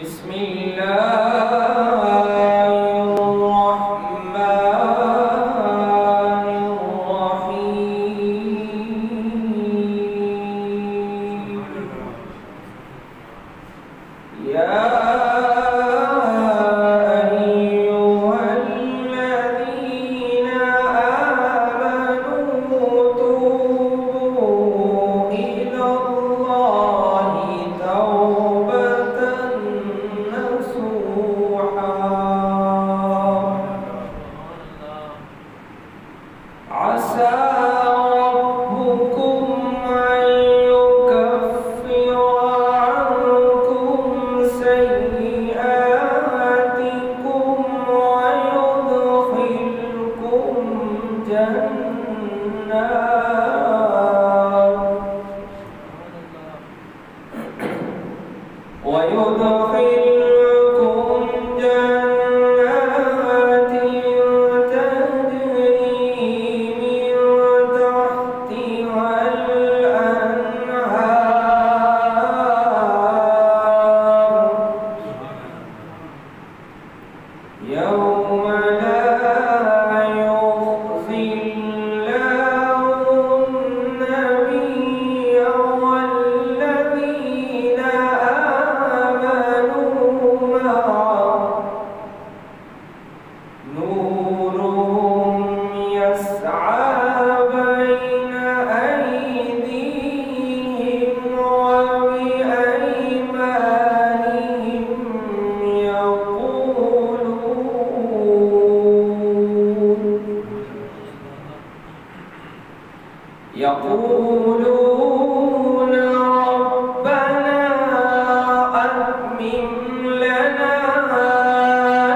بسم اللہ الرحمن الرحیم یا يقولون ربنا أتمم لنا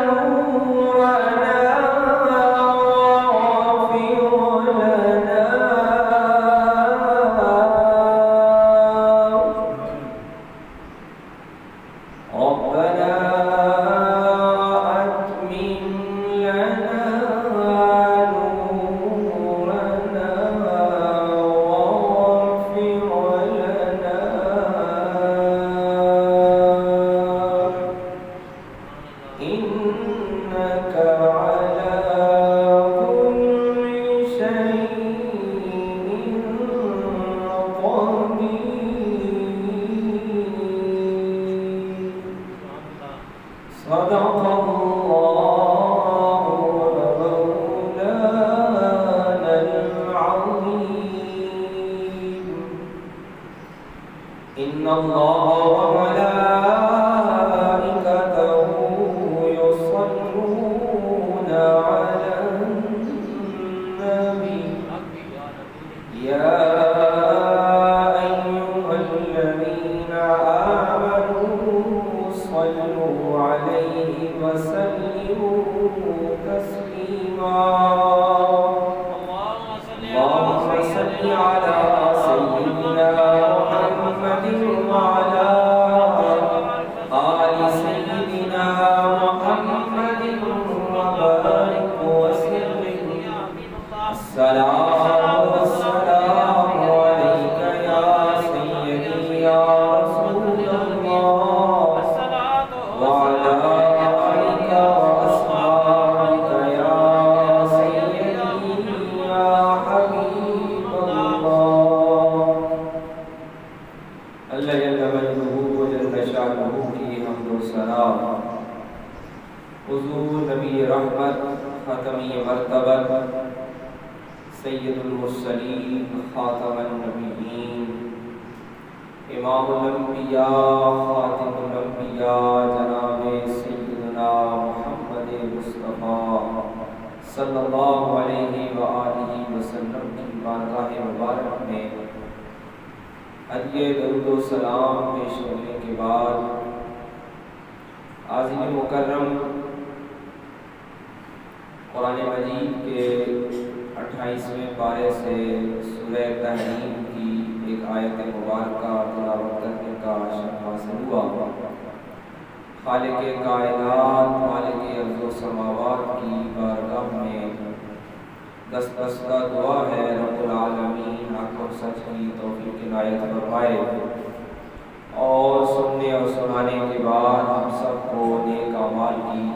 نورنا واغفر لنا ربنا أتمم لنا إن الله وملائكته يصلون على النبي يا أيها الذين آمنوا صلوا عليه وسلموا تسليما اللهم صل على سيدنا محمد وعلى آل سيدنا محمد وبارك وسلم الصلاة والسلام عليك يا سيدي يا رسول الله وعلى آلك وأصحابك يا سيدي يا حبيب الله اللہ جل مجدہ و جل شانہ کی حمد و ثنا حضور نبی رحمت خاتمی مرتبت سید المرسلین خاتم النبیین امام الانبیاء خاتم الانبیاء جناب سیدنا محمد مصطفیٰ صلی اللہ علیہ وآلہ وسلم کی بارگاہ مبارک میں ہدیہ درود و سلام پیش کرنے کے بعد عظیم مکرم قرآن مجید کے 28ویں پارے سے سورہ تحریم کی ایک آیت مبارکہ تلاوت کرنے کا شرف حاصل ہوا۔ خالق کائنات مالک ارض و سماوات کی بارگاہ میں دستہ دعا ہے رب العالمین حق و سچ کی توفیق عنایت فرمائے اور سننے اور سنانے کے بعد ہم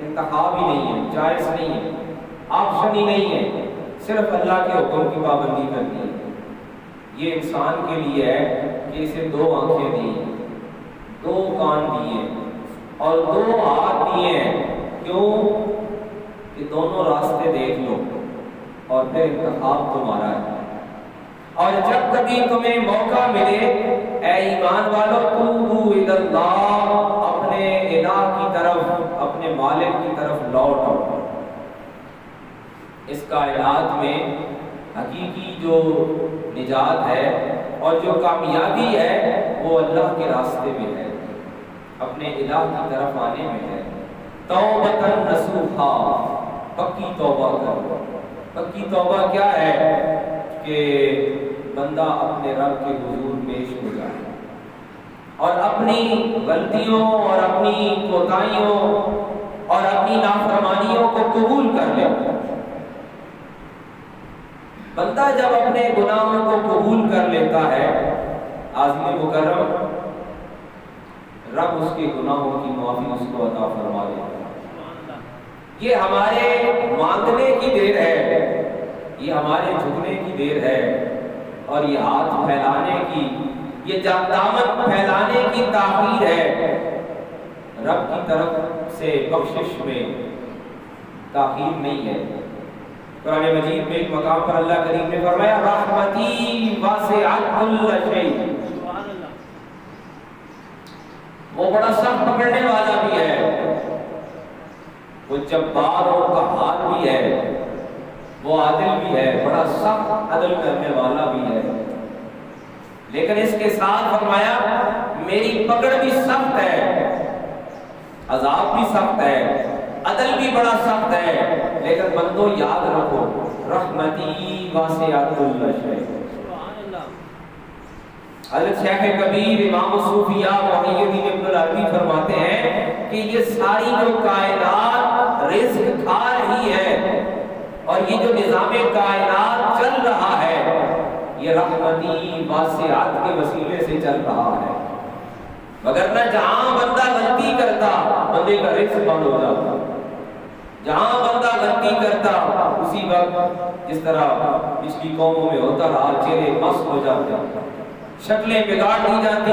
انتخاب ہی نہیں ہے، چوائس نہیں ہے، آپشن ہی نہیں ہے، صرف اللہ کے حکم کی پابندی کرنی ہے۔ یہ انسان کے لیے ہے کہ اسے 2 آنکھیں دی ہیں، 2 کان دیے اور 2 ہاتھ دیے ہیں، کیوں کہ دونوں راستے دیکھ لو اور پھر انتخاب تمہارا ہے۔ اور جب کبھی تمہیں موقع ملے اے ایمان والو توبو الی اللہ، اپنے الہ کی طرف، اپنے مالک کی طرف لوٹ آؤ۔ اس کائنات میں حقیقی جو نجات ہے اور جو کامیابی ہے وہ اللہ کے راستے میں ہے، اپنے الہ کی طرف آنے میں ہے۔ توبۃ نصوحا، پکی توبہ کرو۔ پکی توبہ کیا ہے؟ کہ بندہ اپنے رب کے حضور پیش ہو جائے اور اپنی غلطیوں اور اپنی کوتاہیوں اور اپنی نافرمانیوں کو قبول کر لے۔ بندہ جب اپنے گناہوں کو قبول کر لیتا ہے، عظیم مکرم رب اس کے گناہوں کی معافی اس کو عطا فرما دیتا ہے۔ یہ ہمارے مانگنے کی دیر ہے، یہ ہمارے جھکنے کی دیر ہے، اور یہ ہاتھ پھیلانے کی، یہ دامن پھیلانے کی تاخیر ہے۔ رب کی طرف سے بخشش میں تاخیر نہیں ہے۔ قرآن مجید میں ایک مقام پر اللہ کریم نے فرمایا رحمتی واسعت کل شیء، وہ بڑا سخت پکڑنے والا بھی ہے، وہ جبار اور قہار بھی ہے، وہ عادل بھی ہے، بڑا سخت عدل کرنے والا بھی ہے۔ لیکن اس کے ساتھ فرمایا میری پکڑ بھی سخت ہے، عذاب بھی سخت ہے، عدل بھی بڑا سخت ہے، لیکن بندو یاد رکھو رحمتی واسعت کل شیء۔ حضرت شیخ کبیر امام الصوفیاء محی الدین ابن العربی فرماتے ہیں کہ یہ ساری جو کائنات رزق کھا رہی ہے اور یہ جو نظام کائنات چل رہا ہے یہ رحمتی واسعات کے وسیلے سے چل رہا ہے، وگرنہ جہاں بندہ غلطی کرتا بندے کا رزق بند ہو جاتا، جہاں بندہ غلطی کرتا اسی وقت جس طرح پچھلی قوموں میں ہوتا رہا چہرے مست ہو جاتے، شکلیں بگاڑ دی جاتی،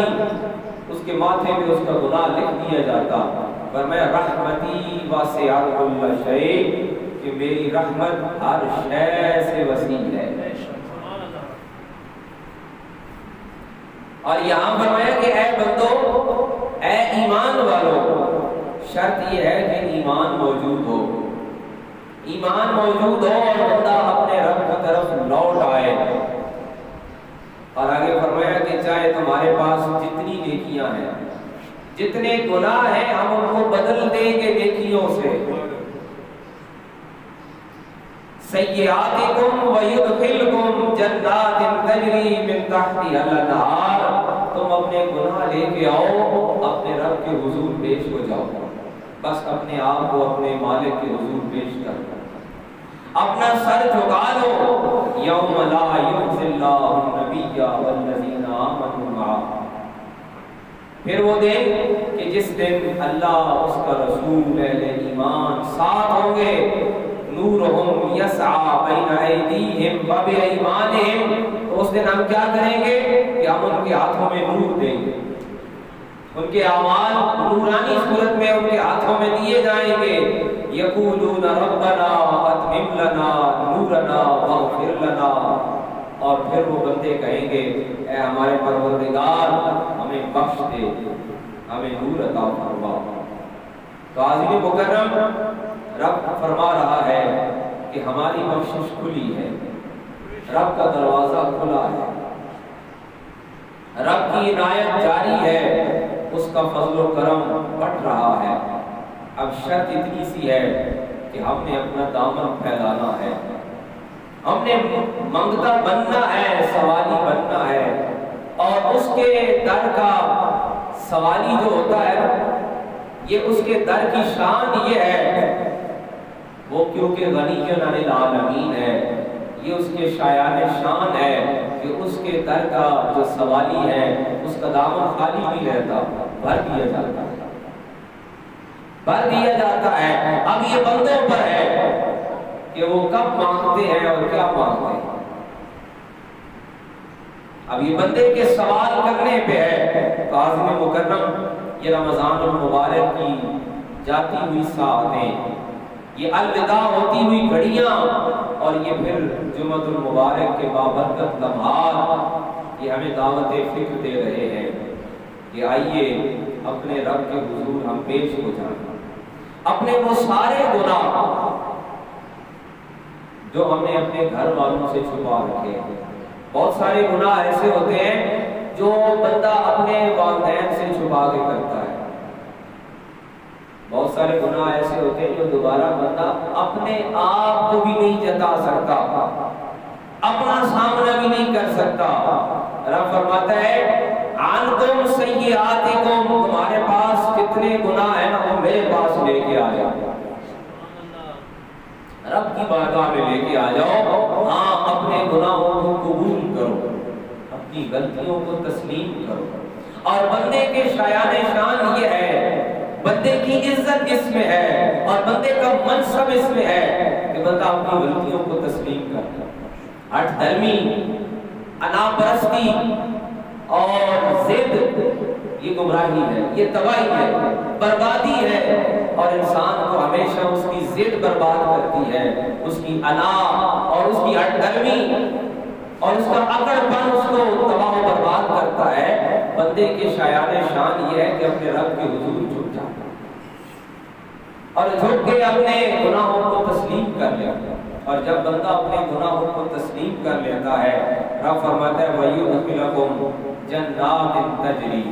اس کے ماتھے پہ اس کا گناہ لکھ دیا جاتا۔ فرمایا رحمتی واسعت کل شیء، کہ میری رحمت ہر شے سے وسیع ہے۔ اور یہاں فرمایا کہ اے بندو، اے ایمان والو، شرط یہ ہے کہ ایمان موجود ہو، ایمان موجود ہو اور بندہ اپنے رب کی طرف لوٹ آئے۔ اور آگے فرمایا کہ چاہے تمہارے پاس جتنی نیکیاں ہیں، جتنے گناہ ہیں، ہم ان کو بدل دیں گے نیکیوں سے۔ سیئاتکم ویدخلکم جنات تجری من تحتہا الانہار، تم اپنے گناہ لے کے آؤ، اپنے رب کے حضور پیش ہو جاؤ، بس اپنے آپ کو اپنے مالک کے حضور پیش کر دو، اپنا سر جھکا لو۔ یوم لا یخزی اللہ النبی والذین آمنوا معہ، پھر وہ دن کہ جس دن اللہ اس کا رسول اہل ایمان ساتھ ہوں گے، نورہم یسعی بین ایدیہم وبایمانہم، تو اس دن ہم کیا کریں گے کہ ہم ان کے ہاتھوں میں نور دیں گے، ان کے اعمال نورانی صورت میں ان کے ہاتھوں میں دیے جائیں گے۔ یقولون ربنا اتمم لنا نورنا واغفر لنا، اور پھر وہ بندے کہیں گے اے ہمارے پروردگار ہمیں بخش دے، ہمیں نور عطا فرما۔ تو عظیم مکرم رب فرما رہا ہے کہ ہماری بخشش کھلی ہے، رب کا دروازہ کھلا ہے، رب کی عنایت جاری ہے، اس کا فضل و کرم بڑھ رہا ہے۔ اب شرط اتنی سی ہے کہ ہم نے اپنا دامن پھیلانا ہے، ہم نے منگتا بننا ہے، سوالی بننا ہے، اور اس کے در کا سوالی جو ہوتا ہے یہ اس کے در کی شان یہ ہے، وہ کیونکہ غنی عن العالمین ہے، یہ اس کے شایان شان ہے کہ اس کے در کا جو سوالی ہے اس کا دامن خالی نہیں رہتا، بھر دیا جاتا ہے۔ بھر دیا جاتا ہے۔ اب یہ بندوں پر ہے کہ وہ کب مانگتے ہیں اور کیا مانگتے ہیں۔ اب یہ بندے کے سوال کرنے پہ ہے۔ تو عازم مکرم، یہ رمضان المبارک کی جاتی ہوئی ساعتیں، یہ الوداع ہوتی ہوئی گھڑیاں، اور یہ پھر جمعۃ المبارک کے بابرکت لمحات، یہ ہمیں دعوت فکر دے رہے ہیں کہ آئیے اپنے رب کے حضور ہم پیش ہو جائیں۔ اپنے وہ سارے گناہ جو ہم نے اپنے گھر والوں سے چھپا رکھے ہیں، بہت سارے گناہ ایسے ہوتے ہیں جو بندہ اپنے والدین سے چھپا کے کرتا ہے، بہت سارے گناہ ایسے ہوتے ہیں جو دوبارہ بندہ اپنے آپ کو بھی نہیں جتا سکتا، اپنا سامنا بھی نہیں کر سکتا۔ رب فرماتا ہے عنکم سیئاتکم، تمہارے پاس کتنے گناہ ہیں نا وہ میرے پاس لے کے آ جاؤ، رب کی بارگاہ میں لے کے آ جاؤ۔ ہاں، اپنے گناہوں کو قبول کرو، اپنی غلطیوں کو تسلیم کرو، اور بندے کے شایان شان یہ ہے، بندے کی عزت اس میں ہے، اور بندے کا منصب اس میں ہے کہ بندہ اپنی غلطیوں کو تسلیم کرتا ہے۔ ہٹ دھرمی، انا پرستی اور ضد، یہ گمراہی ہے، یہ تباہی ہے، بربادی ہے، اور انسان کو ہمیشہ اس کی ضد برباد کرتی ہے، اس کی انا اور اس کی ہٹ دھرمی اور اس کا اکڑ پن اس کو تباہ و برباد کرتا ہے۔ بندے کے شایان شان یہ ہے کہ اپنے رب کے حضور جھک جاتا ہے اور جھک کے اپنے گناہوں کو تسلیم کر لیتا ہے، اور جب بندہ اپنے گناہوں کو تسلیم کر لیتا ہے، رب فرماتا ہے وَيُدْخِلَكُمْ جَنَّاتٍ تَجْرِي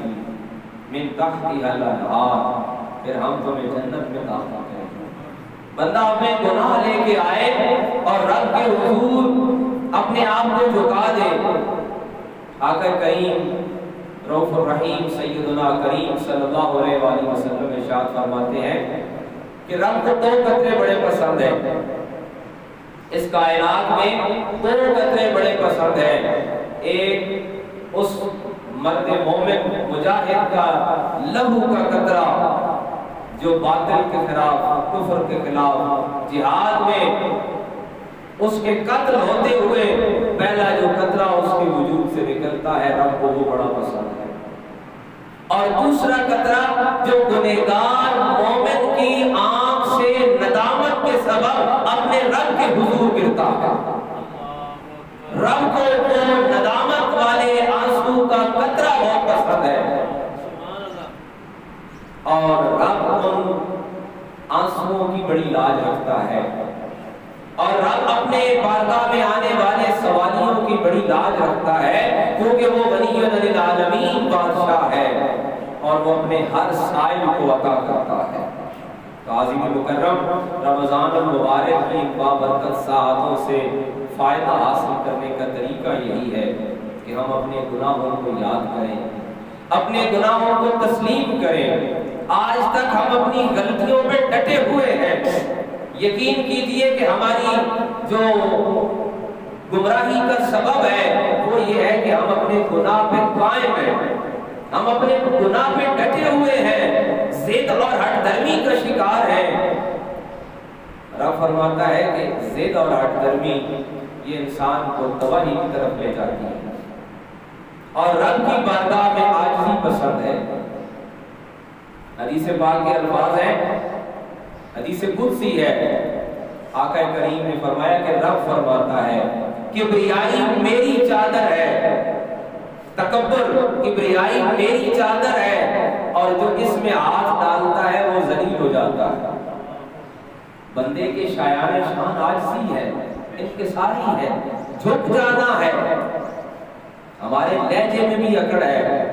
مِن تَحْتِهَا الْأَنْهَارُ، پھر ہم تمہیں جنت میں داخل کریں گے۔ بندہ اپنے گناہ لے کے آئے اور رب کے حضور اپنے آپ کو جھکا دے۔ آقا کریم رؤوف الرحیم سیدنا کریم صلی اللہ علیہ وآلہ وسلم ارشاد فرماتے ہیں کہ رب کو دو قطرے بڑے پسند ہیں، اس کائنات میں دو قطرے بڑے پسند ہیں۔ ایک اس مرد مومن مجاہد کا لہو کا قطرہ جو باطل کے خلاف، کفر کے خلاف جہاد میں اس کے قتل ہوتے ہوئے پہلا جو قطرہ اس کے وجود سے نکلتا ہے، رب کو وہ بڑا پسند ہے۔ اور دوسرا قطرہ جو گنہگار مومن کی آنکھ سے ندامت کے سبب اپنے رب کے حضور گرتا ہے، رب کو وہ ندامت والے آنسو کا قطرہ بہت پسند ہے، اور رب ان آنسوؤں کی بڑی لاج رکھتا ہے، اور رب اپنے بارگاہ میں آنے والے سوالیوں کی بڑی لاج رکھتا ہے، کیونکہ وہ غنی للعالمین بادشاہ ہے اور وہ اپنے ہر سائل کو عطا کرتا ہے۔ عازم مکرم، رمضان المبارک کی بابرکت ساعتوں سے فائدہ حاصل کرنے کا طریقہ یہی ہے کہ ہم اپنے گناہوں کو یاد کریں، اپنے گناہوں کو تسلیم کریں۔ آج تک ہم اپنی غلطیوں پہ ڈٹے ہوئے ہیں، یقین کیجئے کہ ہماری جو گمراہی کا سبب ہے وہ یہ ہے کہ ہم اپنے گناہ پہ قائم ہیں، ہم اپنے گناہ پہ ڈٹے ہوئے ہیں، ضد اور ہٹ دھرمی کا شکار ہیں۔ رب فرماتا ہے کہ ضد اور ہٹ دھرمی یہ انسان کو تباہی کی طرف لے جاتی ہے، اور رب کی بارگاہ میں عاجزی پسند ہے۔ حدیث پاک کے الفاظ ہیں، حدیث قدسی ہے، آقا کریم نے فرمایا کہ رب فرماتا ہے کبریائی میری چادر ہے، تکبر کبریائی میری چادر ہے، اور جو اس میں ہاتھ ڈالتا ہے وہ ذلیل ہو جاتا ہے۔ بندے کے شایان شان عاجزی ہے، انکساری ہے، جھک جانا ہے۔ ہمارے لہجے میں بھی اکڑ ہے،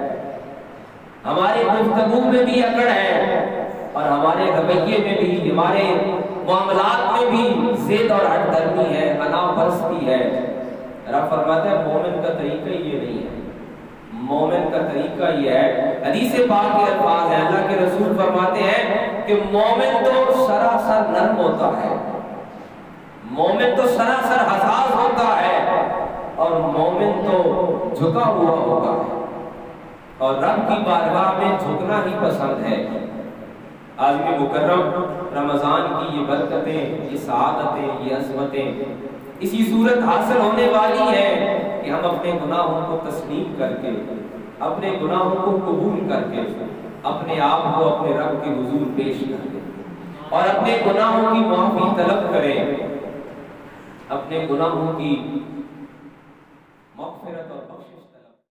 ہمارے گفتگو میں بھی اکڑ ہے، اور ہمارے رویے میں بھی، ہمارے معاملات میں بھی ضد اور ہٹ دھرمی ہے، انا پرستی ہے۔ رب فرماتا ہے مومن کا طریقہ یہ نہیں ہے، مومن کا طریقہ یہ ہے، حدیث پاک کے الفاظ ہیں، اللہ کے رسول فرماتے ہیں کہ مومن تو سراسر نرم ہوتا ہے، مومن تو سراسر حساس ہوتا ہے، اور مومن تو جھکا ہوا ہوتا ہے، اور رب کی بارگاہ میں جھکنا ہی پسند ہے۔ عظیم مکرم رمضان کی یہ برکتیں، یہ سعادتیں، یہ عظمتیں اسی صورت حاصل ہونے والی ہے کہ ہم اپنے گناہوں کو تسلیم کر کے، اپنے گناہوں کو قبول کر کے، اپنے آپ کو اپنے رب کے حضور پیش کر دیں اور اپنے گناہوں کی معافی طلب کریں، اپنے گناہوں کی مغفرت اور